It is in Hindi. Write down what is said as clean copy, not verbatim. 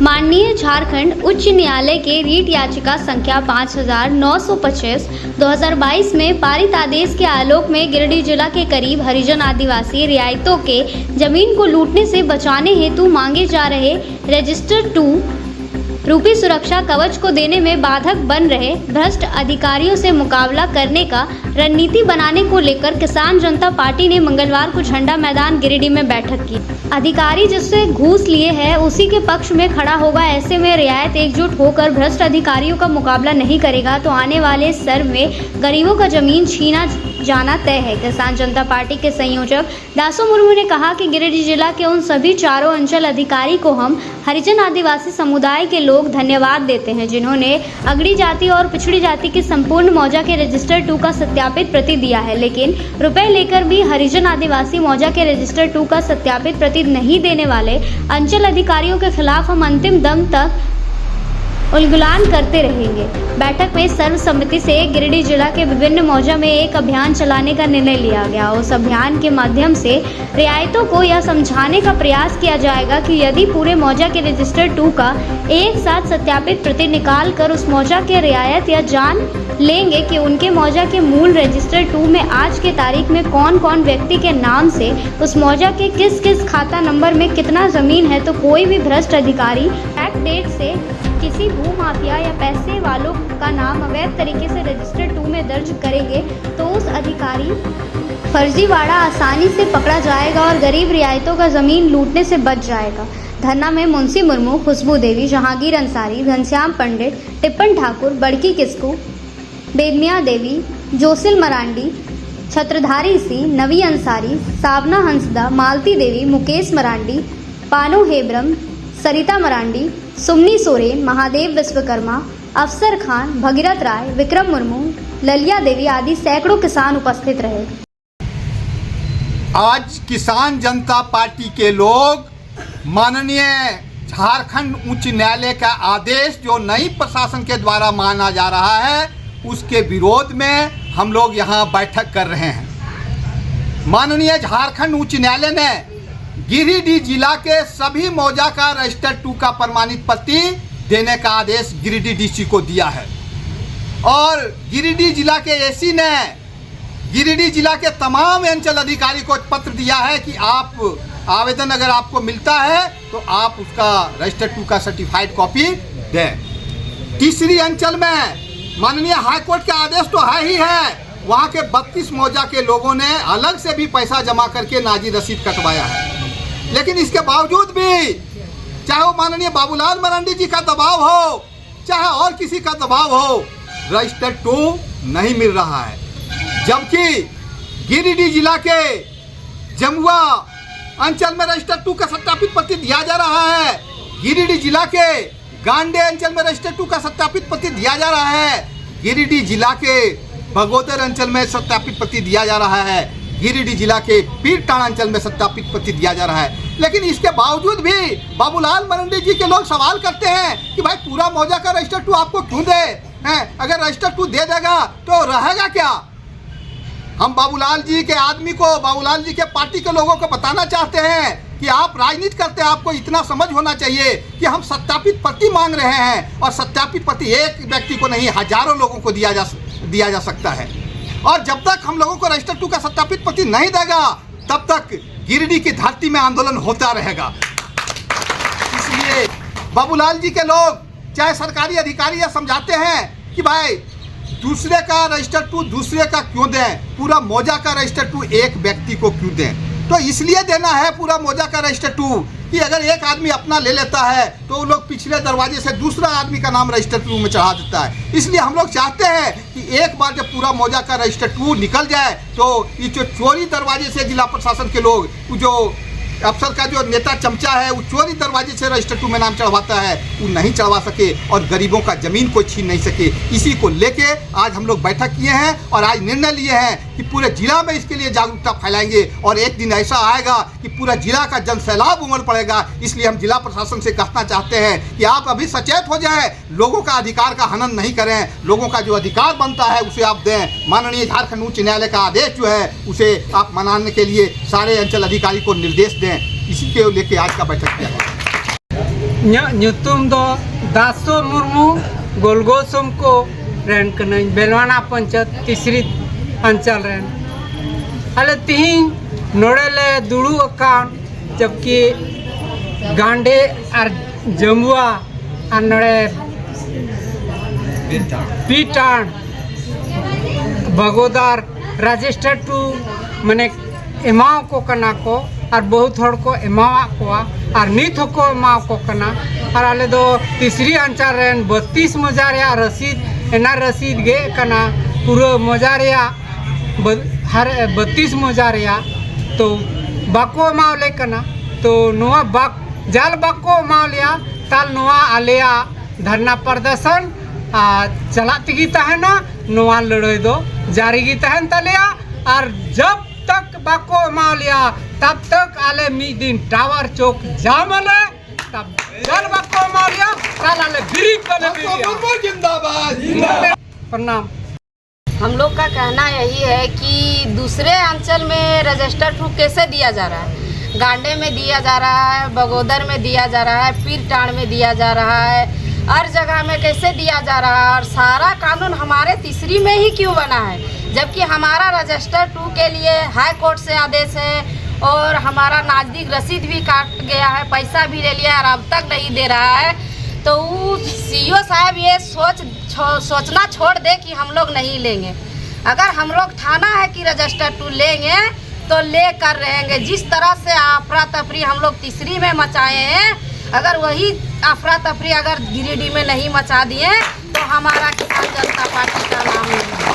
माननीय झारखंड उच्च न्यायालय के रीट याचिका संख्या 5925/2022 में पारित आदेश के आलोक में गिरिडीह जिला के करीब हरिजन आदिवासी रियायतों के जमीन को लूटने से बचाने हेतु मांगे जा रहे रजिस्टर 2 रूपी सुरक्षा कवच को देने में बाधक बन रहे भ्रष्ट अधिकारियों से मुकाबला करने का रणनीति बनाने को लेकर किसान जनता पार्टी ने मंगलवार को झंडा मैदान गिरिडीह में बैठक की। अधिकारी जिससे घूस लिए हैं उसी के पक्ष में खड़ा होगा। ऐसे में रियायत एकजुट होकर भ्रष्ट अधिकारियों का मुकाबला नहीं करेगा तो आने वाले सर्व में गरीबों का जमीन छीना जाना तय है। किसान जनता पार्टी के संयोजक दासो मुर्मू ने कहा कि गिरिडीह जिला के उन सभी चारों अंचल अधिकारी को हम हरिजन आदिवासी समुदाय के लोग धन्यवाद देते हैं जिन्होंने अगड़ी जाति और पिछड़ी जाति की संपूर्ण मौजा के रजिस्टर 2 का सत्यापित प्रति दिया है, लेकिन रुपए लेकर भी हरिजन आदिवासी मौजा के रजिस्टर 2 का सत्यापित प्रति नहीं देने वाले अंचल अधिकारियों के खिलाफ हम अंतिम दम तक उलगुलान करते रहेंगे। बैठक में सर्वसम्मति से गिरिडीह जिला के विभिन्न मौजा में एक अभियान चलाने का निर्णय लिया गया। उस अभियान के माध्यम से रियायतों को यह समझाने का प्रयास किया जाएगा कि यदि पूरे मौजा के रजिस्टर 2 का एक साथ सत्यापित प्रति निकाल कर उस मौजा के रियायत या जान लेंगे कि उनके मौजा के मूल रजिस्टर 2 में आज के तारीख में कौन कौन व्यक्ति के नाम से उस मौजा के किस किस खाता नंबर में कितना जमीन है, तो कोई भी भ्रष्ट अधिकारी एक्ट डेट से किसी भू माफिया या पैसे वालों का नाम अवैध तरीके से रजिस्टर 2 में दर्ज करेंगे तो उस अधिकारी फर्जीवाड़ा आसानी से पकड़ा जाएगा और गरीब रियायतों का जमीन लूटने से बच जाएगा। धरना में मुंशी मुर्मू, खुशबू देवी, जहांगीर अंसारी, घनश्याम पंडित, टिप्पण ठाकुर, बड़की किस्कू, बेदमिया देवी, जोसिल मरांडी, छत्रधारी सी, नवी अंसारी, सावना हंसदा, मालती देवी, मुकेश मरांडी, पानो हेब्रम, सरिता मरांडी, सुमनी सोरेन, महादेव विश्वकर्मा, अफसर खान, भगीरथ राय, विक्रम मुर्मू, ललिया देवी आदि सैकड़ों किसान उपस्थित रहे। आज किसान जनता पार्टी के लोग माननीय झारखंड उच्च न्यायालय का आदेश जो नई प्रशासन के द्वारा माना जा रहा है उसके विरोध में हम लोग यहाँ बैठक कर रहे हैं। माननीय झारखंड उच्च न्यायालय ने गिरिडीह जिला के सभी मौजा का रजिस्टर 2 का प्रमाणित प्रति देने का आदेश गिरिडीह डीसी को दिया है और गिरिडीह जिला के एसी ने गिरिडीह जिला के तमाम अंचल अधिकारी को पत्र दिया है कि आप आवेदन अगर आपको मिलता है तो आप उसका रजिस्टर 2 का सर्टिफाइड कॉपी दें। तीसरी अंचल में माननीय हाईकोर्ट का आदेश तो है ही है, वहाँ के 32 मौजा के लोगों ने अलग से भी पैसा जमा करके नाजी रसीद कटवाया है, लेकिन इसके बावजूद भी चाहे वो माननीय बाबूलाल मरांडी जी का दबाव हो चाहे और किसी का दबाव हो, रजिस्टर 2 नहीं मिल रहा है। जबकि गिरिडीह जिला के जमुआ अंचल में रजिस्टर 2 का सत्यापित प्रति दिया जा रहा है, गिरिडीह जिला के गांडे अंचल में रजिस्टर 2 का सत्यापित प्रति दिया जा रहा है, गिरिडीह जिला के बगोदर अंचल में सत्यापित प्रति दिया जा रहा है, गिरिडीह जिला के पीरटांड अंचल में सत्यापित प्रति दिया जा रहा है। लेकिन इसके बावजूद भी बाबूलाल मरांडी जी के लोग सवाल करते हैं कि भाई पूरा मौजा का रजिस्टर 2 आपको क्यों दे हैं? अगर रजिस्टर 2 दे देगा तो रहेगा क्या? हम बाबूलाल जी के आदमी को, बाबूलाल जी के पार्टी के लोगों को बताना चाहते हैं कि आप राजनीति करते हैं, आपको इतना समझ होना चाहिए कि हम सत्यापित प्रति मांग रहे हैं और सत्यापित प्रति एक व्यक्ति को नहीं हजारों लोगों को दिया जा सकता है। और जब तक हम लोगों को रजिस्टर 2 का सत्यापित प्रति नहीं देगा तब तक गिरिडीह की धरती में आंदोलन होता रहेगा। इसलिए बाबूलाल जी के लोग चाहे सरकारी अधिकारी या समझाते हैं कि भाई दूसरे का रजिस्टर 2 दूसरे का क्यों दें, पूरा मौजा का रजिस्टर 2 एक व्यक्ति को क्यों दें? तो इसलिए देना है पूरा मौजा का रजिस्टर 2 कि अगर एक आदमी अपना ले लेता है तो वो लोग पिछले दरवाजे से दूसरा आदमी का नाम रजिस्टर 2 में चढ़ा देता है। इसलिए हम लोग चाहते हैं कि एक बार जब पूरा मौजा का रजिस्टर 2 निकल जाए तो ये जो चोरी दरवाजे से जिला प्रशासन के लोग, जो अफसर का जो नेता चमचा है वो चोरी दरवाजे से रजिस्टर 2 में नाम चढ़वाता है, वो नहीं चढ़वा सके और गरीबों का जमीन को छीन नहीं सके। इसी को लेके आज हम लोग बैठक किए हैं और आज निर्णय लिए हैं कि पूरे जिला में इसके लिए जागरूकता फैलाएंगे और एक दिन ऐसा आएगा कि पूरा जिला का जन सैलाब उमड़ पड़ेगा। इसलिए हम जिला प्रशासन से कहना चाहते हैं कि आप अभी सचेत हो जाएं, लोगों का अधिकार का हनन नहीं करें, लोगों का जो अधिकार बनता है उसे आप दें। माननीय झारखंड उच्च न्यायालय का आदेश जो है उसे आप मनाने के लिए सारे अंचल अधिकारी को निर्देश दें। इसी के लेके आज का बैठक किया गया। nyutum do Daso Murmu Golgosum ko ren kanai Belwana Panchayat तीसरी अंचल ren ale tihin nodele dulu akan जबकि गांडे और जमुआ और नड़े पीटान बगोदार रजिस्टर टू मने एमाव को कना को और बहुत हड़ को एमावा को और नित को एमाव को कना और आले दो तीसरी अंचल रेन 32 मजारिया रसीद एना रसीद गे कना पूरा मजारिया हर 32 मजारिया तो बाको एमाव ले कना तो नुआ बाक जाल बाको एमाव लिया ताल नुआ आलिया धरना प्रदर्शन चलाती की तहना नुआ लड़ाई दो जारी की तहन तलिया और जब तक बाको एमाव लिया तब तक आले मी दिन टावर चौक जामले तब जल बाको एमाव लिया ताल आले ब्रिक बने जिंदाबाद। प्रणाम। हम लोग का कहना यही है कि दूसरे अंचल में रजिस्टर टू कैसे दिया जा रहा है, गांडे में दिया जा रहा है, बगोदर में दिया जा रहा है, पीरटाण में दिया जा रहा है, हर जगह में कैसे दिया जा रहा है और सारा कानून हमारे तीसरी में ही क्यों बना है, जबकि हमारा रजिस्टर टू के लिए हाई कोर्ट से आदेश है और हमारा नज़दीक रसीद भी काट गया है, पैसा भी ले लिया और अब तक नहीं दे रहा है। तो सीईओ साहब ये सोचना छोड़ दे कि हम लोग नहीं लेंगे। अगर हम लोग ठाना है कि रजिस्टर टू लेंगे तो ले कर रहेंगे। जिस तरह से अफरा तफरी हम लोग तीसरी में मचाए हैं, अगर वही अफरा तफरी अगर गिरिडीह में नहीं मचा दिए तो हमारा किसान जनता पार्टी का नाम नहीं है।